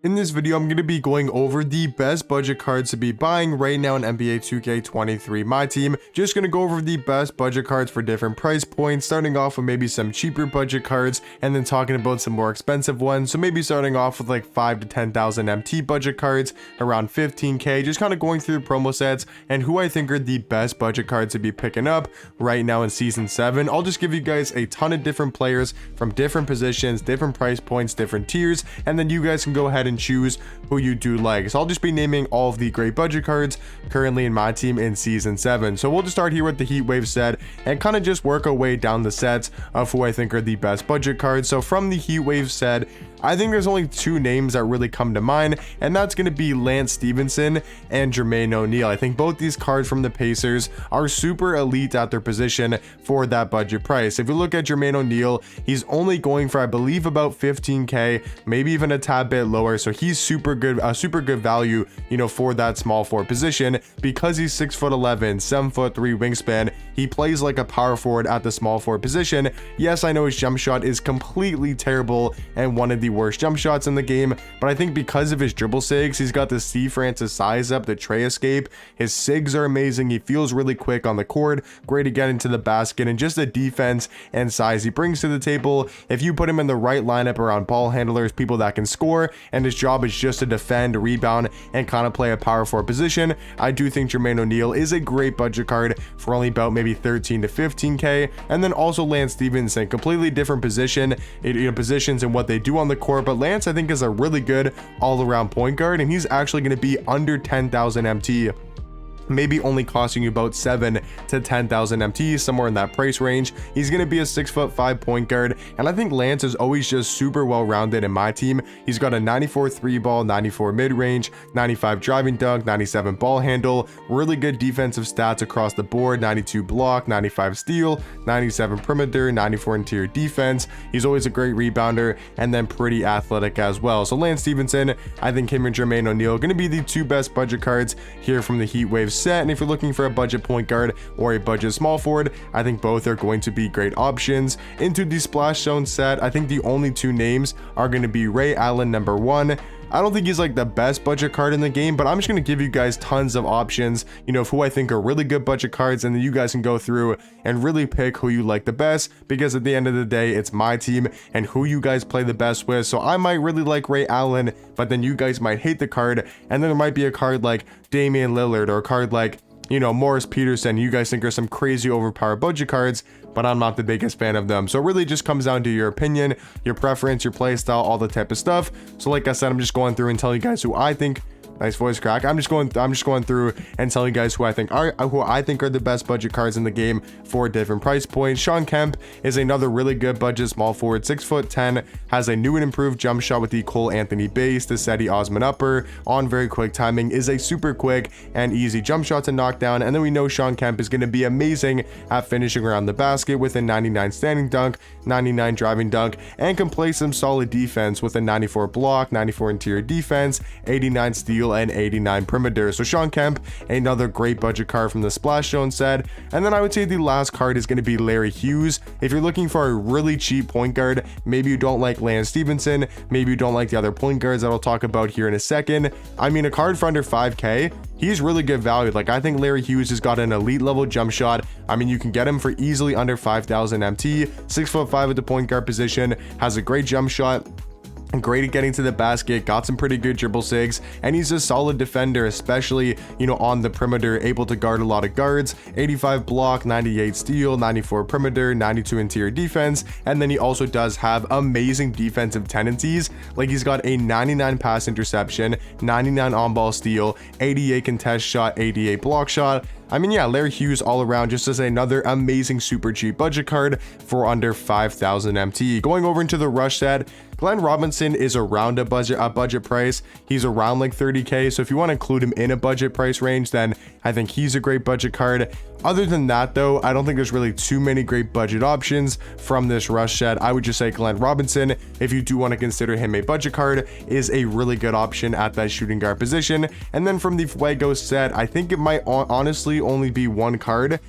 In this video, I'm going to be going over the best budget cards to be buying right now in NBA 2K23 Myteam. Just going to go over the best budget cards for different price points, starting off with maybe some cheaper budget cards, and then talking about some more expensive ones. So maybe starting off with like 5 to 10,000 MT budget cards, around 15k, just kind of going through promo sets and who I think are the best budget cards to be picking up right now in Season 7. I'll just give you guys a ton of different players from different positions, different price points, different tiers, and then you guys can go ahead and choose who you do like. So I'll just be naming all of the great budget cards currently in my team in Season 7. So we'll just start here with the Heat Wave set and kind of just work our way down the sets of who I think are the best budget cards. So from the Heat Wave set, I think there's only two names that really come to mind, and that's going to be Lance Stephenson and Jermaine O'Neal. I think both these cards from the Pacers are super elite at their position for that budget price. If you look at Jermaine O'Neal, he's only going for, I believe, about 15k, maybe even a tad bit lower. So he's super good value, for that small forward position because he's 6'11", 7'3" wingspan. He plays like a power forward at the small forward position. Yes, I know his jump shot is completely terrible and one of the worst jump shots in the game, but I think because of his dribble sigs, he's got the Steve Francis size up, the tray escape. His sigs are amazing. He feels really quick on the court, great to get into the basket, and just the defense and size he brings to the table. If you put him in the right lineup around ball handlers, people that can score, and his job is just to defend, rebound, and kind of play a power forward position, I do think Jermaine O'Neal is a great budget card for only about maybe 13 to 15k. And then also Lance Stephenson, completely different position, positions and what they do on the court, but Lance I think is a really good all-around point guard, and he's actually going to be under 10,000 MT, maybe only costing you about 7 to 10,000 MT, somewhere in that price range. He's going to be a 6'5" point guard, and I think Lance is always just super well rounded in my team. He's got a 94 3 ball, 94 mid range, 95 driving dunk, 97 ball handle, really good defensive stats across the board, 92 block, 95 steal, 97 perimeter, 94 interior defense. He's always a great rebounder and then pretty athletic as well. So Lance Stephenson, I think him and Jermaine O'Neal going to be the two best budget cards here from the Heat Wave set. And if you're looking for a budget point guard or a budget small forward, I think both are going to be great options. Into the Splash Zone set, I think the only two names are going to be Ray Allen, number 1. I don't think he's like the best budget card in the game, but I'm just going to give you guys tons of options, of who I think are really good budget cards, and then you guys can go through and really pick who you like the best, because at the end of the day, it's my team and who you guys play the best with. So I might really like Ray Allen, but then you guys might hate the card, and then there might be a card like Damian Lillard or a card like, Morris Peterson, you guys think are some crazy overpowered budget cards, but I'm not the biggest fan of them. So it really just comes down to your opinion, your preference, your play style, all the type of stuff. So like I said, I'm just going through and telling you guys who I think. Nice voice crack. I'm just going through and telling you guys who I think are the best budget cards in the game for different price points. Shawn Kemp is another really good budget small forward, 6'10", has a new and improved jump shot with the Cole Anthony base, the Cedi Osman upper, on very quick timing, is a super quick and easy jump shot to knock down. And then we know Shawn Kemp is going to be amazing at finishing around the basket with a 99 standing dunk, 99 driving dunk, and can play some solid defense with a 94 block, 94 interior defense, 89 steal, and 89 perimeter. So Shawn Kemp, another great budget card from the Splash Zone set. And then I would say the last card is going to be Larry Hughes. If you're looking for a really cheap point guard, maybe you don't like Lance Stephenson, maybe you don't like the other point guards that I'll talk about here in a second. I mean, a card for under 5k, he's really good value. Like, I think Larry Hughes has got an elite level jump shot. I mean, you can get him for easily under 5,000 MT, 6'5" at the point guard position, has a great jump shot, great at getting to the basket, got some pretty good dribble sigs, and he's a solid defender, especially on the perimeter, able to guard a lot of guards. 85 block, 98 steal, 94 perimeter, 92 interior defense, and then he also does have amazing defensive tendencies. Like, he's got a 99 pass interception, 99 on ball steal, 88 contest shot, 88 block shot. I mean, yeah, Larry Hughes all around just as another amazing super cheap budget card for under 5,000 MT. Going over into the Rush set, Glenn Robinson is around a budget price. He's around like 30k. So if you want to include him in a budget price range, then I think he's a great budget card. Other than that, though, I don't think there's really too many great budget options from this Rush set. I would just say Glenn Robinson, if you do want to consider him a budget card, is a really good option at that shooting guard position. And then from the Fuego set, I think it might honestly only be one card.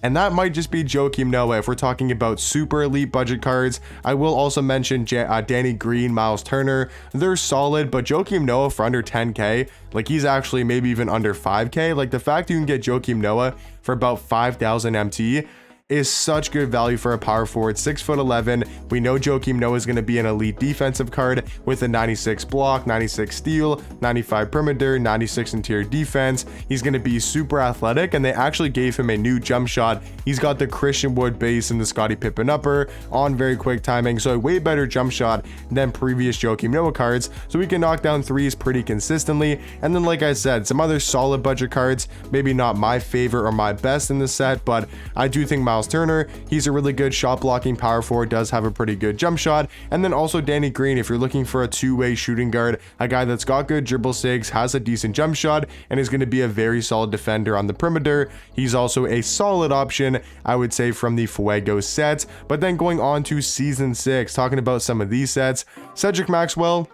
and that might just be Joakim Noah. If we're talking about super elite budget cards, I will also mention Danny Green, Miles Turner. They're solid, but Joakim Noah for under 10k, like he's actually maybe even under 5k. Like the fact you can get Joakim Noah for about 5,000 MT is such good value for a power forward. 6'11". We know Joakim Noah is going to be an elite defensive card with a 96 block, 96 steal, 95 perimeter, 96 interior defense. He's going to be super athletic, and they actually gave him a new jump shot. He's got the Christian Wood base and the Scottie Pippen upper on very quick timing, so a way better jump shot than previous Joakim Noah cards, so we can knock down threes pretty consistently. And then, like I said, some other solid budget cards, maybe not my favorite or my best in the set, but I do think Miles Turner, he's a really good shot blocking power forward, does have a pretty good jump shot. And then also Danny Green, if you're looking for a two-way shooting guard, a guy that's got good dribble sigs, has a decent jump shot, and is going to be a very solid defender on the perimeter. He's also a solid option, I would say, from the Fuego set. But then going on to season 6, talking about some of these sets, Cedric Maxwell,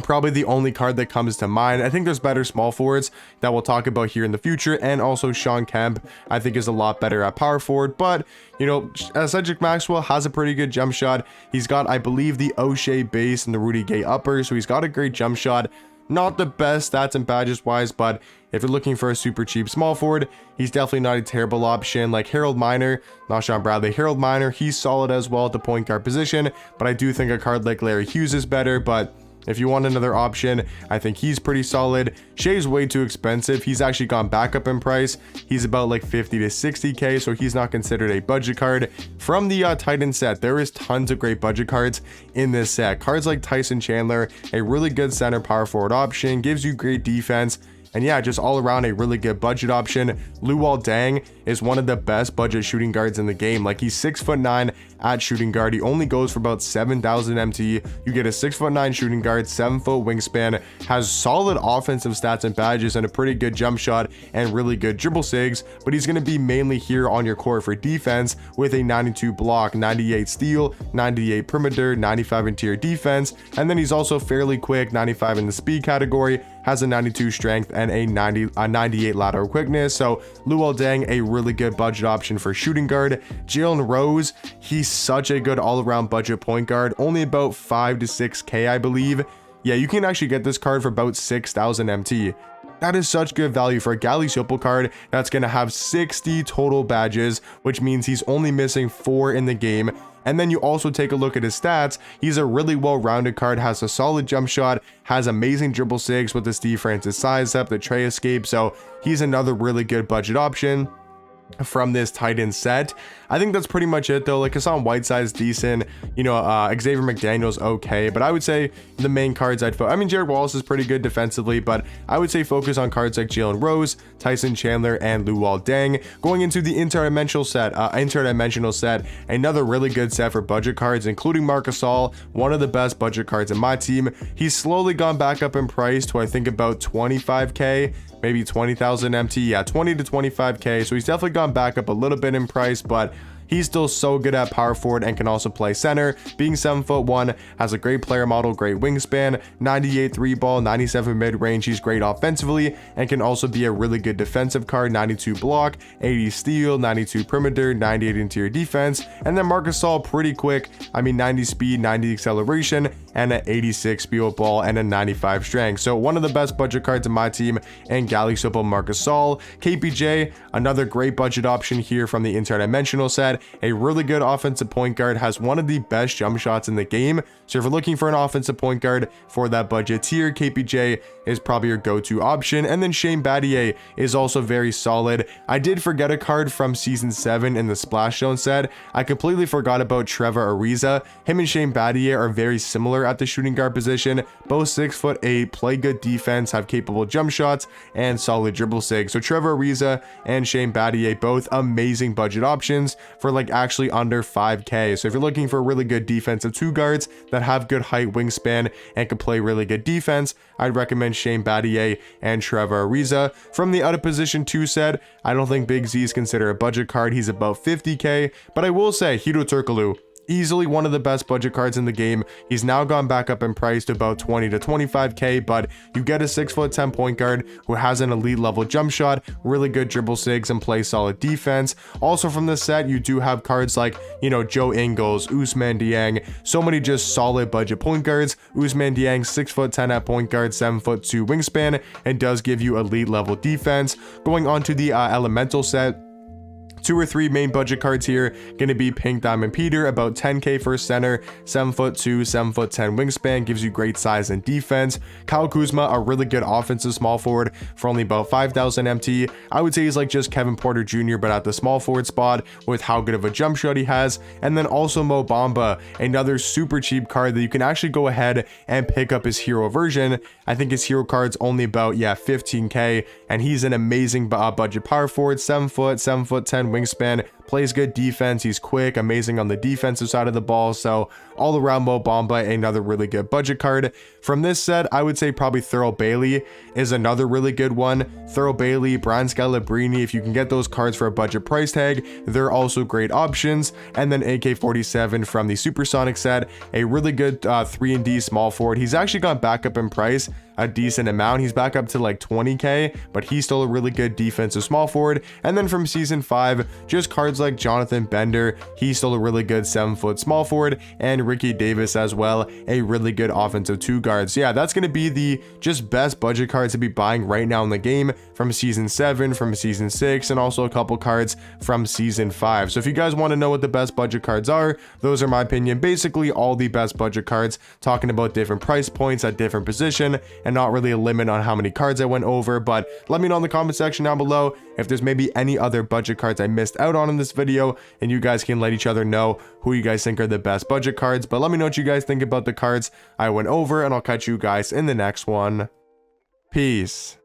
probably the only card that comes to mind. I think there's better small forwards that we'll talk about here in the future, and also Sean Kemp I think is a lot better at power forward. But you know, Cedric Maxwell has a pretty good jump shot. He's got, I believe, the O'Shea base and the Rudy Gay upper, so he's got a great jump shot. Not the best stats and badges wise, but if you're looking for a super cheap small forward, he's definitely not a terrible option. Like Harold Miner, not Sean Bradley, Harold Miner, he's solid as well at the point guard position, but I do think a card like Larry Hughes is better. But if you want another option, I think he's pretty solid. Shea's way too expensive. He's actually gone back up in price. He's about like 50 to 60k, so he's not considered a budget card. From the Titan set, there is tons of great budget cards in this set. Cards like Tyson Chandler, a really good center power forward option, gives you great defense. And yeah, just all around a really good budget option. Luol Deng is one of the best budget shooting guards in the game. Like he's 6'9" at shooting guard. He only goes for about 7,000 MT. You get a 6'9" shooting guard, 7-foot wingspan, has solid offensive stats and badges, and a pretty good jump shot and really good dribble sigs. But he's going to be mainly here on your court for defense with a 92 block, 98 steal, 98 perimeter, 95 interior defense. And then he's also fairly quick, 95 in the speed category, has a 92 strength and a 98 lateral quickness. So Luol Deng, a really good budget option for shooting guard. Jalen Rose, he's such a good all-around budget point guard, only about 5 to 6k I believe. Yeah, you can actually get this card for about 6,000 MT. That is such good value for a Gally Simple card that's going to have 60 total badges, which means he's only missing 4 in the game. And then you also take a look at his stats. He's a really well-rounded card, has a solid jump shot, has amazing dribble sigs with the Steve Francis size up, the Trey escape. So he's another really good budget option from this Titan set. I think that's pretty much it though. Like Hassan Whiteside's decent, you know, Xavier McDaniel's okay, but I would say the main cards I mean, Jared Wallace is pretty good defensively, but I would say focus on cards like Jalen Rose, Tyson Chandler, and Luol Deng. Going into the interdimensional set, another really good set for budget cards, including Marc Gasol, one of the best budget cards in my team. He's slowly gone back up in price to I think about 25k, maybe 20,000 MT. Yeah, 20 to 25k. So he's definitely gone back up a little bit in price, but he's still so good at power forward and can also play center. Being 7'1", has a great player model, great wingspan, 98 3 ball, 97 mid range. He's great offensively and can also be a really good defensive card. 92 block, 80 steal, 92 perimeter, 98 interior defense. And then Marc Gasol, pretty quick. I mean, 90 speed, 90 acceleration, and an 86 speed ball and a 95 strength. So one of the best budget cards in my team, and Gally Simple Marc Gasol. KPJ, another great budget option here from the interdimensional set. A really good offensive point guard, has one of the best jump shots in the game. So if you're looking for an offensive point guard for that budget tier, KPJ is probably your go-to option. And then Shane Battier is also very solid. I did forget a card from season 7 in the Splash Zone set. I completely forgot about Trevor Ariza. Him and Shane Battier are very similar at the shooting guard position. Both 6'8", play good defense, have capable jump shots, and solid dribble sig. So Trevor Ariza and Shane Battier, both amazing budget options for like actually under 5k. So if you're looking for really good defensive two guards that have good height, wingspan, and can play really good defense, I'd recommend Shane Battier and Trevor Ariza. From the out of position 2 set, I don't think Big Z is considered a budget card. He's about 50k, but I will say Hito Turkoglu, Easily one of the best budget cards in the game. He's now gone back up in price to about 20 to 25k, but you get a 6'10" point guard who has an elite level jump shot, really good dribble sigs, and plays solid defense. Also from this set, you do have cards like, you know, Joe Ingles, Ousmane Dieng, so many just solid budget point guards. Ousmane Dieng, 6'10" at point guard, 7'2" wingspan, and does give you elite level defense. Going on to the elemental set, 2 or 3 main budget cards here going to be Pink Diamond Peter, about 10k for center, 7'2", 7'10" wingspan, gives you great size and defense. Kyle Kuzma, a really good offensive small forward for only about 5,000 MT. I would say he's like just Kevin Porter Jr. but at the small forward spot with how good of a jump shot he has. And then also Mo Bamba, another super cheap card that you can actually go ahead and pick up his hero version. I think his hero card's only about 15k, and he's an amazing budget power forward, 7 foot, 7'10" wingspan, plays good defense, he's quick, amazing on the defensive side of the ball. So all around Mo Bamba, another really good budget card. From this set, I would say probably Thurl Bailey is another really good one. Thurl Bailey, Brian Scalabrine, if you can get those cards for a budget price tag, they're also great options. And then AK-47 from the Supersonic set, a really good 3&D small forward. He's actually gone back up in price a decent amount. He's back up to like 20k, but he's still a really good defensive small forward. And then from season 5, just cards like Jonathan Bender, he's still a really good 7-foot small forward, and Ricky Davis as well, a really good offensive 2 guards. Yeah, that's going to be the just best budget cards to be buying right now in the game from season 7, from season 6, and also a couple cards from season 5. So if you guys want to know what the best budget cards are, those are my opinion, basically all the best budget cards, talking about different price points at different position, and not really a limit on how many cards I went over. But let me know in the comment section down below if there's maybe any other budget cards I missed out on in this video, and you guys can let each other know who you guys think are the best budget cards. But let me know what you guys think about the cards I went over, and I'll catch you guys in the next one. Peace.